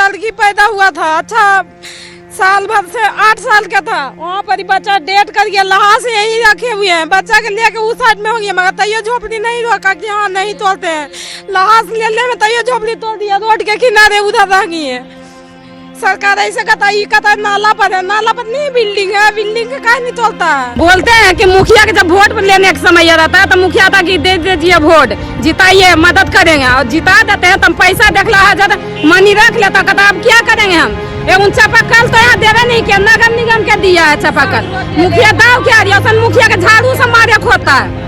लड़की पैदा हुआ था। अच्छा साल भर से 8 साल का था, वहाँ पर ही बच्चा डेट कर गया। लहास यही रखे हुए हैं, बच्चा के लेके उस साइड में हो गया, मगर तैयो झोपड़ी नहीं रोका कि हाँ नहीं तोड़ते हैं। लहास ले में तैयो झोपड़ी तोड़ दिया, रोड के किनारे उधर रह गई है। सरकार ऐसे कहता है नाला पर है, नाला पर नहीं बिल्डिंग है, बिल्डिंग का काहे नहीं तोड़ता है। बोलते हैं कि मुखिया के जब वोट लेने का समय रहता है तो मुखिया था कि दे दीजिए वोट, जिताइए, मदद करेंगे। और जिता देते हैं तो पैसा देख ला हजार मनी रख लेता, कहता अब क्या करेंगे हम। एवं चापाकल तो यहाँ देवे नहीं किया, नगर निगम के दिया है चापाकल। मुखिया दाव क्या रियासन मुखिया के झाड़ू से मारे खोता है।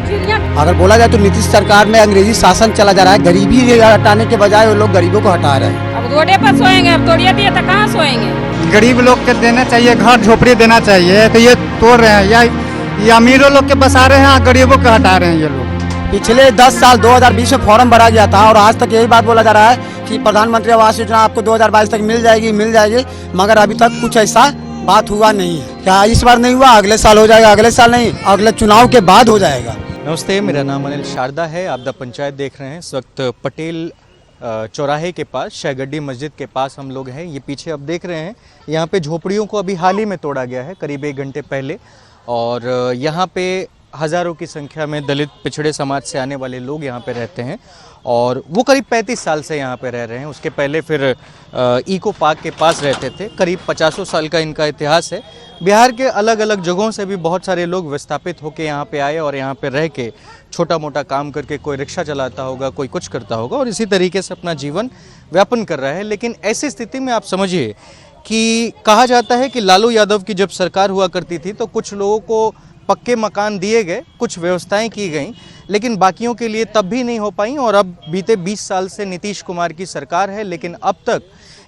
अगर बोला जाए तो नीतीश सरकार में अंग्रेजी शासन चला जा रहा है, गरीबी हटाने के बजाय वो लोग गरीबों को हटा रहे हैं। अब रोडे पर सोएंगे, अब तोड़िए दिए तो कहाँ सोएंगे। गरीब लोग के देना चाहिए, घर झोपड़ी देना चाहिए, तो ये तोड़ रहे हैं। या ये अमीरों लोग के बसा रहे हैं, गरीबों को हटा रहे हैं ये लोग। पिछले 10 साल 2020 में फॉर्म भरा गया था और आज तक यही बात बोला जा रहा है कि प्रधानमंत्री आवास योजना आपको 2022 तक मिल जाएगी, मगर अभी तक कुछ ऐसा बात हुआ नहीं है। क्या इस बार नहीं हुआ, अगले साल हो जाएगा, अगले साल नहीं, अगले चुनाव के बाद हो जाएगा। नमस्ते, मेरा नाम अनिल शारदा है। आप द पंचायत देख रहे हैं। इस वक्त पटेल चौराहे के पास, शाहगड्डी मस्जिद के पास हम लोग हैं। ये पीछे आप देख रहे हैं, यहाँ पे झोपड़ियों को अभी हाल ही में तोड़ा गया है, करीब 1 घंटे पहले। और यहाँ पे हज़ारों की संख्या में दलित पिछड़े समाज से आने वाले लोग यहाँ पे रहते हैं और वो करीब 35 साल से यहाँ पे रह रहे हैं। उसके पहले फिर इको पार्क के पास रहते थे। करीब 50 साल का इनका इतिहास है। बिहार के अलग अलग जगहों से भी बहुत सारे लोग विस्थापित होकर यहाँ पे आए और यहाँ पे रह के छोटा मोटा काम करके, कोई रिक्शा चलाता होगा, कोई कुछ करता होगा और इसी तरीके से अपना जीवन व्यापन कर रहा है। लेकिन ऐसी स्थिति में आप समझिए कि कहा जाता है कि लालू यादव की जब सरकार हुआ करती थी तो कुछ लोगों को पक्के मकान दिए गए, कुछ व्यवस्थाएं की गईं, लेकिन बाकियों के लिए तब भी नहीं हो पाई। और अब बीते 20 साल से नीतीश कुमार की सरकार है, लेकिन अब तक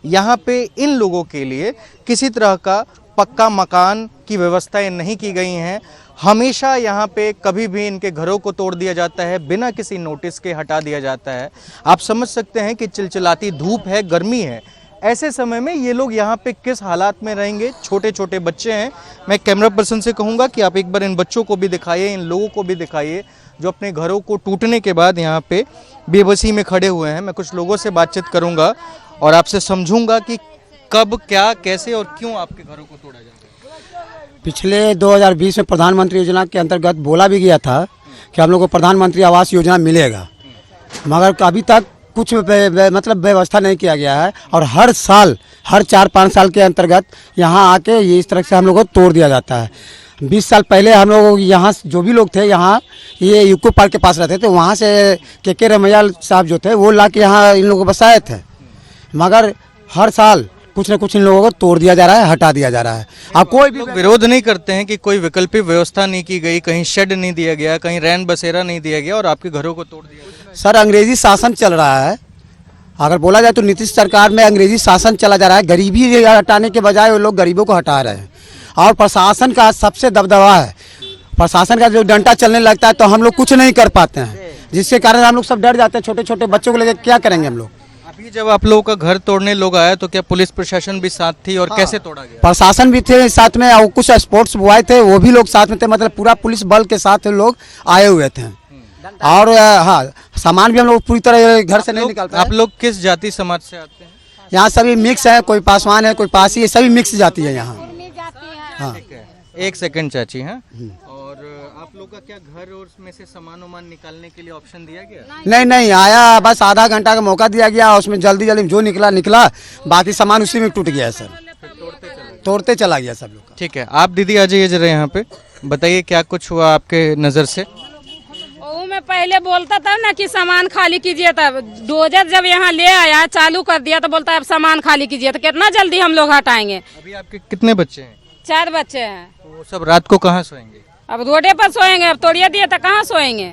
यहाँ पे इन लोगों के लिए किसी तरह का पक्का मकान की व्यवस्थाएं नहीं की गई हैं। हमेशा यहाँ पे कभी भी इनके घरों को तोड़ दिया जाता है, बिना किसी नोटिस के हटा दिया जाता है। आप समझ सकते हैं कि चिलचिलाती धूप है, गर्मी है, ऐसे समय में ये लोग यहाँ पे किस हालात में रहेंगे। छोटे छोटे बच्चे हैं। मैं कैमरा पर्सन से कहूँगा कि आप एक बार इन बच्चों को भी दिखाइए, इन लोगों को भी दिखाइए जो अपने घरों को टूटने के बाद यहाँ पे बेबसी में खड़े हुए हैं। मैं कुछ लोगों से बातचीत करूँगा और आपसे समझूंगा कि कब, क्या, कैसे और क्यों आपके घरों को तोड़ा जाता है। पिछले 2020 में प्रधानमंत्री योजना के अंतर्गत बोला भी गया था कि हम लोग को प्रधानमंत्री आवास योजना मिलेगा, मगर अभी तक कुछ मतलब व्यवस्था नहीं किया गया है। और हर साल, हर 4-5 साल के अंतर्गत यहाँ आके ये इस तरह से हम लोग को तोड़ दिया जाता है। 20 साल पहले हम लोग यहाँ जो भी लोग थे, यहाँ ये यूको पार्क के पास रहते थे, वहाँ से के रमैया साहब जो थे वो ला के यहाँ इन लोगों को बसाए थे, मगर हर साल कुछ न कुछ इन लोगों को तोड़ दिया जा रहा है, हटा दिया जा रहा है। अब कोई भी विरोध नहीं करते हैं कि कोई वैकल्पिक व्यवस्था नहीं की गई, कहीं शेड नहीं दिया गया, कहीं रैन बसेरा नहीं दिया गया और आपके घरों को तोड़ दिया गया। सर, अंग्रेजी शासन चल रहा है। अगर बोला जाए तो नीतीश सरकार में अंग्रेजी शासन चला जा रहा है, गरीबी हटाने के बजाय वो लोग गरीबों को हटा रहे हैं। और प्रशासन का सबसे दबदबा है, प्रशासन का जो डंडा चलने लगता है तो हम लोग कुछ नहीं कर पाते हैं, जिसके कारण हम लोग सब डर जाते हैं। छोटे छोटे बच्चों को लेकर क्या करेंगे हम लोग। अभी जब आप लोगों का घर तोड़ने लोग आए तो क्या पुलिस प्रशासन भी साथ थी और कैसे तोड़ा गया? प्रशासन भी थे साथ में और कुछ स्पोर्ट्स बॉय थे, वो भी लोग साथ में थे। मतलब पूरा पुलिस बल के साथ लोग आए हुए थे। और हाँ, सामान भी हम लोग पूरी तरह घर से नहीं निकालते। आप लोग किस जाति समाज से आते हैं? यहाँ सभी मिक्स है, कोई पासवान है, कोई पासी है, सभी मिक्स जाती है यहाँ। हाँ, एक सेकंड चाची। हाँ, और आप लोग का क्या घर और उसमें से सामान वामान निकालने के लिए ऑप्शन दिया गया? नहीं आया, बस आधा घंटा का मौका दिया गया, उसमें जल्दी जो निकला, बाकी सामान उसी में टूट गया है सर। तोड़ते चला गया सब लोग। ठीक है, आप दीदी आ जाइए जरा यहाँ पे, बताइए क्या कुछ हुआ आपके नज़र से। मैं पहले बोलता था ना कि सामान खाली कीजिए, तब डोजर जब यहाँ ले आया, चालू कर दिया तो बोलता है अब सामान खाली कीजिए, तो कितना जल्दी हम लोग हटाएंगे। अभी आपके कितने बच्चे हैं? 4 बच्चे हैं। तो वो सब रात को कहाँ सोएंगे? अब रोडे पर सोएंगे, अब तोड़िए दिए तो कहाँ सोएंगे।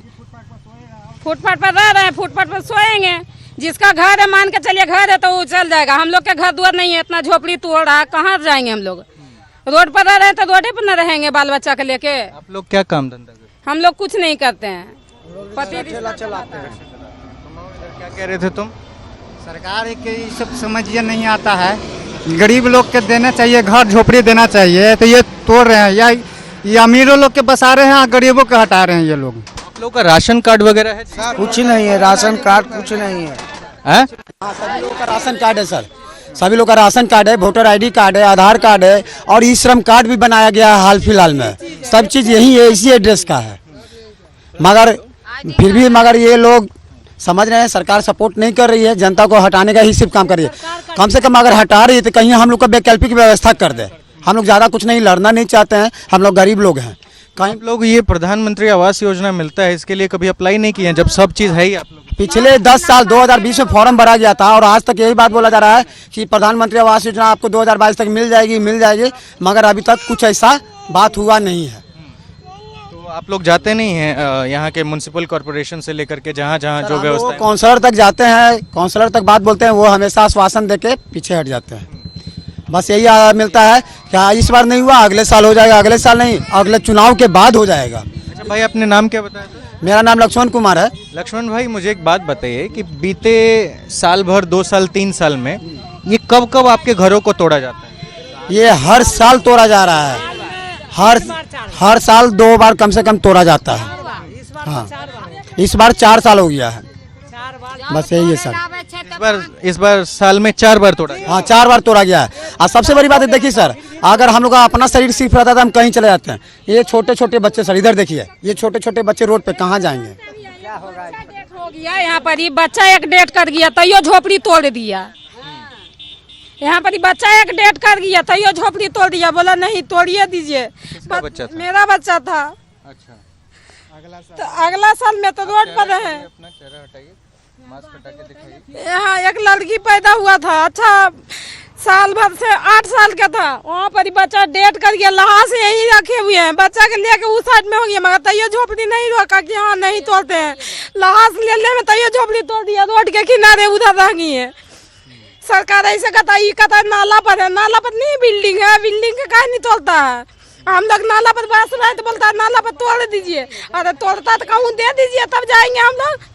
फुटपाथ पर रह रहे हैं, फुटपाथ पर सोएंगे। जिसका घर है, मान के चलिए घर है तो वो चल जाएगा। हम लोग के घर द्वार नहीं है, इतना झोपड़ी तोड़ रहा है, कहाँ जाएंगे हम लोग। रोड पर रह रहे हैं तो रोडे पर न रहेंगे बाल बच्चा के लेके। आप लोग क्या काम धंधा करते हैं? हम लोग कुछ नहीं करते हैं, पति चलाते हैं। क्या कह रहे थे तुम? सरकार के ये सब समझिए नहीं आता है। गरीब लोग के देना चाहिए, घर झोपड़ी देना चाहिए, तो ये तोड़ रहे हैं। या ये अमीरों लोग के बसा रहे हैं, गरीबों को हटा रहे हैं ये लोग। आप लोग का राशन कार्ड वगैरह है? कुछ नहीं है, राशन कार्ड कुछ नहीं है। हाँ, सभी लोगों का राशन कार्ड है सर। सभी लोग का राशन कार्ड है, वोटर आईडी कार्ड है, आधार कार्ड है और ई श्रम कार्ड भी बनाया गया है हाल फिलहाल में। सब चीज़ यही है, इसी एड्रेस का है। मगर फिर भी ये लोग समझ रहे हैं सरकार सपोर्ट नहीं कर रही है, जनता को हटाने का ही सिर्फ काम कर रही है। कम से कम अगर हटा रही है तो कहीं हम लोग का वैकल्पिक व्यवस्था कर दे। हम लोग ज़्यादा कुछ नहीं, लड़ना नहीं चाहते हैं, हम लोग गरीब लोग हैं। कहीं आप लोग ये प्रधानमंत्री आवास योजना मिलता है, इसके लिए कभी अप्लाई नहीं किए हैं जब सब चीज़ है ही आप लोग? पिछले 10 साल 2020 में फॉर्म भरा गया था और आज तक यही बात बोला जा रहा है कि प्रधानमंत्री आवास योजना आपको 2022 तक मिल जाएगी, मगर अभी तक कुछ ऐसा बात हुआ नहीं है। तो आप लोग जाते नहीं हैं यहाँ के म्युनिसिपल कॉर्पोरेशन से लेकर के जहाँ जहाँ जो व्यवस्था है? काउंसलर तक जाते हैं, काउंसलर तक बात बोलते हैं, वो हमेशा आश्वासन देके पीछे हट जाते हैं। बस यही मिलता है क्या इस बार नहीं हुआ, अगले साल हो जाएगा, अगले साल नहीं, अगले चुनाव के बाद हो जाएगा। अच्छा भाई, अपने नाम क्या बताया था? मेरा नाम लक्ष्मण कुमार है। लक्ष्मण भाई, मुझे एक बात बताइए कि बीते साल भर, 2 साल 3 साल में ये कब कब आपके घरों को तोड़ा जाता है? ये हर साल तोड़ा जा रहा है, हर साल 2 बार कम से कम तोड़ा जाता है। हाँ, इस बार 4 साल हो गया है। बस यही है सर। इस बार साल में 4 बार तोड़ा गया। हाँ, 4 बार तोड़ा गया है। और सबसे बड़ी बात है, देखिए सर, अगर हम लोग का अपना शरीर सिर्फ रहता था हम कहीं चले जाते हैं। ये छोटे छोटे बच्चे सर, इधर देखिए, ये छोटे छोटे बच्चे रोड पे कहाँ जाएंगे? हो गया यहाँ पर ही बच्चा एक डेट कर गया तो यो झोपड़ी तोड़ दिया। यहाँ पर ही बच्चा एक डेट कर गया तो यो झोपड़ी तोड़ दिया, बोला नहीं तोड़िए दीजिए। बच्चा था? मेरा बच्चा था। अच्छा, तो अगला साल में तो रोड पर है। अपना चेहरा हटाइए, मास्क हटा के दिखाइए। यहाँ एक लड़की पैदा हुआ था, अच्छा साल भर से 8 साल का था, वहाँ पर ही बच्चा डेट कर गया, लहास यही रखे हुए हैं। बच्चा के लेके उस साइड में हो गया, मगर तैयो झोपड़ी नहीं रोका कि हाँ नहीं तोड़ते हैं। लहास ले में तैयो झोपड़ी तोड़ दिया, रोड के किनारे उधर रह गई है। सरकार ऐसे कहता है नाला पर है, नाला पर नहीं बिल्डिंग है, बिल्डिंग के कहीं नहीं तोड़ता है। हम लोग नाला पर बस रहे तो बोलता है नाला पर तोड़ दीजिए, अरे तोड़ता तो कहूँ दे दीजिए तब जाएंगे हम लोग।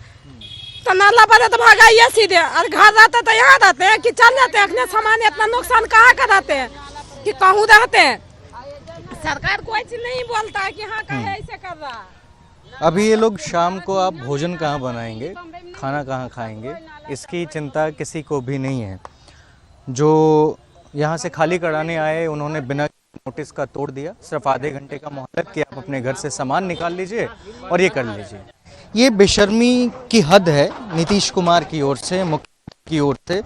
तो नाला पर है तो भागाइए सीधे, और घर रहते तो यहाँ रहते हैं कि चल जाते हैं, अपने सामान इतना नुकसान कहाँ कराते हैं कि कहूँ रहते हैं। सरकार कोई चीज नहीं बोलता है कि हाँ कहे ऐसे कर रहा है। अभी ये लोग शाम को आप भोजन कहाँ बनाएंगे, खाना कहाँ खाएंगे, इसकी चिंता किसी को भी नहीं है। जो यहाँ से खाली कराने आए उन्होंने बिना नोटिस का तोड़ दिया, सिर्फ आधे घंटे का मोहलत कि आप अपने घर से सामान निकाल लीजिए और ये कर लीजिए। ये बेशर्मी की हद है नीतीश कुमार की ओर से, मुख्यमंत्री की ओर से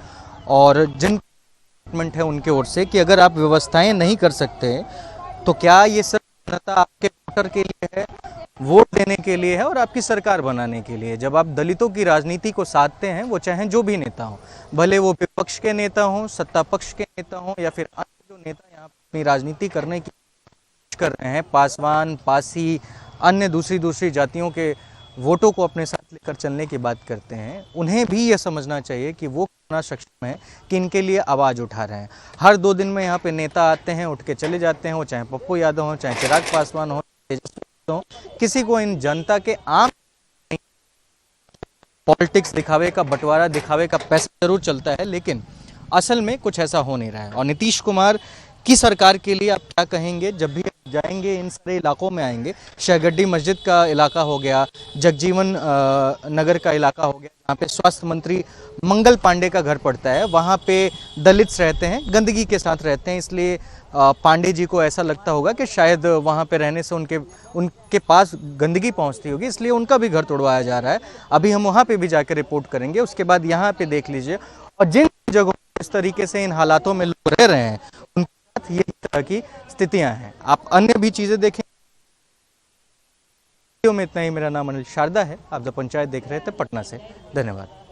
और जिन डिपार्टमेंट है उनके ओर से कि अगर आप व्यवस्थाएं नहीं कर सकते तो क्या ये सब जनता आपके वोटर के लिए है, वोट देने के लिए है और आपकी सरकार बनाने के लिए। जब आप दलितों की राजनीति को साधते हैं, वो चाहे जो भी नेता हो, भले वो विपक्ष के नेता हों, सत्ता पक्ष के नेता हों या फिर अन्य जो नेता यहाँ अपनी राजनीति करने की कोशिश कर रहे हैं, पासवान, पासी, अन्य दूसरी जातियों के वोटों को अपने साथ लेकर चलने की बात करते हैं, उन्हें भी ये समझना चाहिए कि वो कितना सक्षम है कि इनके लिए आवाज़ उठा रहे हैं। हर 2 दिन में यहाँ पे नेता आते हैं, उठ के चले जाते हैं, वो चाहे पप्पू यादव हो, चाहे चिराग पासवान हो, तो किसी को इन जनता के आम पॉलिटिक्स दिखावे का, बंटवारा दिखावे का पैसा जरूर चलता है, लेकिन असल में कुछ ऐसा हो नहीं रहा है। और नीतीश कुमार की सरकार के लिए आप क्या कहेंगे? जब भी जाएंगे इन सारे इलाकों में आएंगे, शहगड्डी मस्जिद का इलाका हो गया, जगजीवन नगर का इलाका हो गया, जहाँ पे स्वास्थ्य मंत्री मंगल पांडे का घर पड़ता है, वहाँ पे दलित्स रहते हैं, गंदगी के साथ रहते हैं, इसलिए पांडे जी को ऐसा लगता होगा कि शायद वहाँ पे रहने से उनके पास गंदगी पहुँचती होगी, इसलिए उनका भी घर तोड़वाया जा रहा है। अभी हम वहाँ पे भी जाकर रिपोर्ट करेंगे, उसके बाद यहाँ पे देख लीजिए। और जिन जगहों इस तरीके से इन हालातों में लोग रह रहे हैं उनके साथ यही तरह की स्थितियां हैं। आप अन्य भी चीजें देखें। में इतना ही। मेरा नाम अनिल शारदा है, आप द पंचायत देख रहे थे पटना से। धन्यवाद।